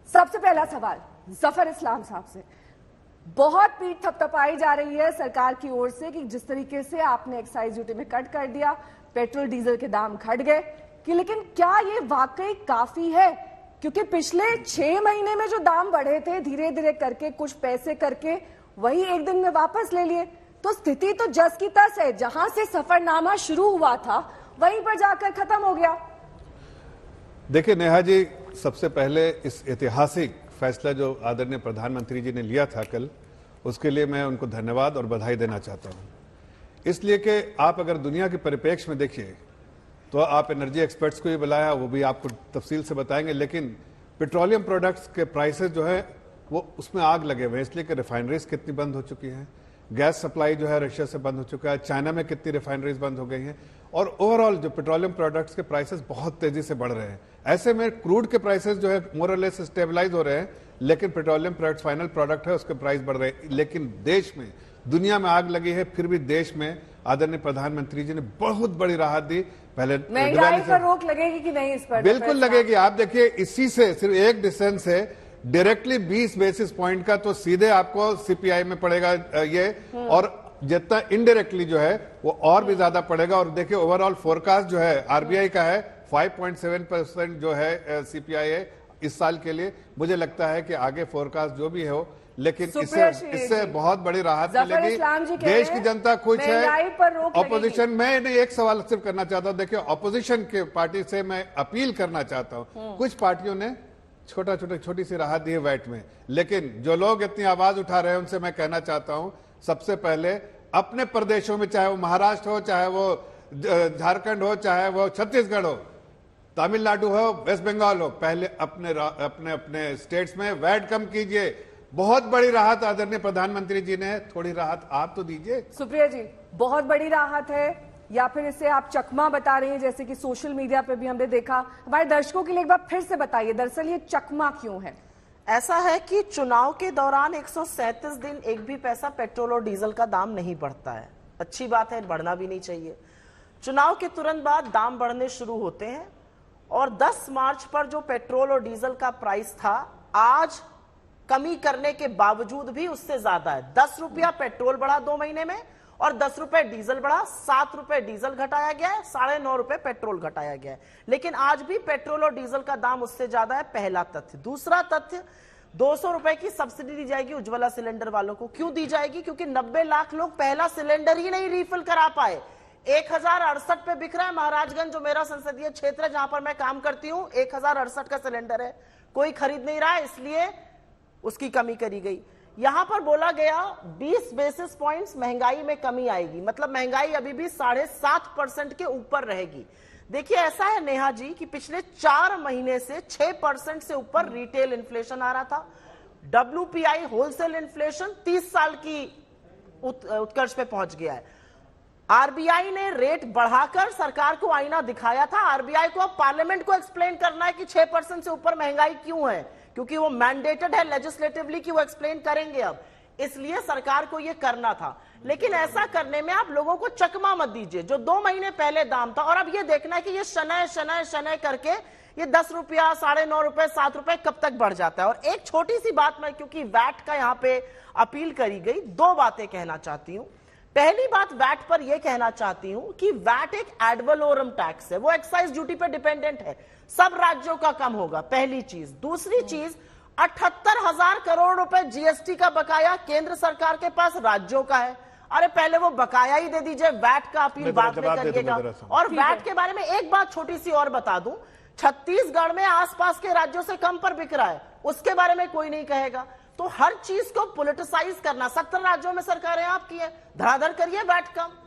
सबसे पहला सवाल जफर इस्लाम साहब से। बहुत पीठ थपथपाई जा रही है सरकार की ओर से कि जिस तरीके से आपने एक्साइज ड्यूटी में कट कर दिया, पेट्रोल डीजल के दाम घट गए, कि लेकिन क्या ये वाकई काफी है? क्योंकि पिछले 6 महीने में जो दाम बढ़े थे धीरे धीरे करके, कुछ पैसे करके, वही एक दिन में वापस ले लिए। तो स्थिति तो जस की तस है, जहां से सफरनामा शुरू हुआ था वहीं पर जाकर खत्म हो गया। देखिए नेहा जी, सबसे पहले इस ऐतिहासिक फैसला जो आदरणीय प्रधानमंत्री जी ने लिया था कल, उसके लिए मैं उनको धन्यवाद और बधाई देना चाहता हूं। इसलिए कि आप अगर दुनिया के परिप्रेक्ष्य में देखिए तो आप एनर्जी एक्सपर्ट्स को भी बुलाया, वो भी आपको तफसील से बताएंगे, लेकिन पेट्रोलियम प्रोडक्ट्स के प्राइसेस जो है वो उसमें आग लगे हुए हैं। इसलिए कि रिफाइनरीज कितनी बंद हो चुकी हैं, गैस सप्लाई जो है रशिया से बंद हो चुका है, चाइना में कितनी रिफाइनरीज बंद हो गई हैं, और ओवरऑल जो पेट्रोलियम प्रोडक्ट्स के प्राइसेस बहुत तेजी से बढ़ रहे हैं। ऐसे में क्रूड के प्राइसेस जो है मोर और लेस स्टेबलाइज हो रहे हैं, लेकिन पेट्रोलियम प्रोडक्ट फाइनल प्रोडक्ट है उसके प्राइस बढ़ रहे हैं। लेकिन देश में, दुनिया में आग लगी है, फिर भी देश में आदरणीय प्रधानमंत्री जी ने बहुत बड़ी राहत दी। पहले महंगाई पर रोक लगेगी कि नहीं? इस पर बिल्कुल लगेगी। आप देखिए, इसी से सिर्फ एक डिस्टेंस से डायरेक्टली 20 बेसिस पॉइंट का तो सीधे आपको सीपीआई में पड़ेगा ये, और जितना इनडायरेक्टली जो है वो और भी ज्यादा पड़ेगा। और देखिए ओवरऑल फोरकास्ट जो है आरबीआई का है 5.7% जो है सीपीआई है इस साल के लिए। मुझे लगता है कि आगे फोरकास्ट जो भी हो, लेकिन इससे बहुत बड़ी राहत मिलेगी। देश की जनता खुश है। ऑपोजिशन, मैं नहीं, एक सवाल सिर्फ करना चाहता हूं। देखिए ऑपोजिशन के पार्टी से मैं अपील करना चाहता हूं, कुछ पार्टियों ने छोटी सी राहत दी है वैट में, लेकिन जो लोग इतनी आवाज उठा रहे हैं उनसे मैं कहना चाहता हूं, सबसे पहले अपने प्रदेशों में, चाहे वो महाराष्ट्र हो, चाहे वो झारखंड हो, चाहे वो छत्तीसगढ़ हो, तमिलनाडु हो, वेस्ट बंगाल हो, पहले अपने स्टेट्स में वैट कम कीजिए। बहुत बड़ी राहत आदरणीय प्रधानमंत्री जी ने, थोड़ी राहत आप तो दीजिए। सुप्रिया जी, बहुत बड़ी राहत है या फिर इसे आप चकमा बता रहे हैं, जैसे कि सोशल मीडिया पे भी हमने देखा? हमारे दर्शकों के लिए एक बार फिर से बताइए, दरअसल ये चकमा क्यों है? ऐसा है कि चुनाव के दौरान 137 दिन एक भी पैसा पेट्रोल और डीजल का दाम नहीं बढ़ता है। अच्छी बात है, बढ़ना भी नहीं चाहिए। चुनाव के तुरंत बाद दाम बढ़ने शुरू होते हैं और 10 मार्च पर जो पेट्रोल और डीजल का प्राइस था, आज कमी करने के बावजूद भी उससे ज्यादा है। 10 रुपया पेट्रोल बढ़ा 2 महीने में और 10 रुपए डीजल बढ़ा। 7 रुपए डीजल घटाया गया है, 9.5 रुपए पेट्रोल घटाया गया है, लेकिन आज भी पेट्रोल और डीजल का दाम उससे ज्यादा है। पहला तथ्य। दूसरा तथ्य, 200 रुपए की सब्सिडी दी जाएगी उज्ज्वला सिलेंडर वालों को। क्यों दी जाएगी? क्योंकि 90 लाख लोग पहला सिलेंडर ही नहीं रिफिल करा पाए। 1068 पे बिक रहा है। महाराजगंज जो मेरा संसदीय क्षेत्र है, जहां पर मैं काम करती हूं, 1068 का सिलेंडर है, कोई खरीद नहीं रहा है, इसलिए उसकी कमी करी गई। यहां पर बोला गया 20 बेसिस पॉइंट्स महंगाई में कमी आएगी, मतलब महंगाई अभी भी 7.5% के ऊपर रहेगी। देखिए ऐसा है नेहा जी कि पिछले 4 महीने से 6% से ऊपर रिटेल इन्फ्लेशन आ रहा था। WPI होलसेल इन्फ्लेशन 30 साल की उत्कर्ष पे पहुंच गया है। आरबीआई ने रेट बढ़ाकर सरकार को आईना दिखाया था। आरबीआई को अब पार्लियामेंट को एक्सप्लेन करना है कि 6% से ऊपर महंगाई क्यों है, क्योंकि वो मैंडेटेड है लेजिस्लेटिवली कि वो एक्सप्लेन करेंगे अब, इसलिए सरकार को ये करना था। लेकिन ऐसा करने में आप लोगों को चकमा मत दीजिए। जो 2 महीने पहले दाम था, और अब ये देखना है कि ये शनय करके ये 10 रुपया, 9.5 रुपए, 7 रुपए कब तक बढ़ जाता है। और एक छोटी सी बात, मैं क्योंकि वैट का यहां पे अपील करी गई, 2 बातें कहना चाहती हूं। पहली बात, वैट पर यह कहना चाहती हूं कि वैट एक एडवलोरम टैक्स है, वो एक्साइज ड्यूटी पर डिपेंडेंट है, सब राज्यों का कम होगा, पहली चीज। दूसरी चीज, 78,000 करोड़ रुपए जीएसटी का बकाया केंद्र सरकार के पास, राज्यों का है। अरे पहले वो बकाया ही दे दीजिए, वैट का अपील बाद में करिएगा। और वैट के बारे में एक बात छोटी सी और बता दूं, छत्तीसगढ़ में आसपास के राज्यों से कम पर बिक रहा है, उसके बारे में कोई नहीं कहेगा। तो हर चीज को पॉलिटिसाइज करना, 17 राज्यों में सरकारें आपकी है, धड़ाधड़ करिए वैट कम।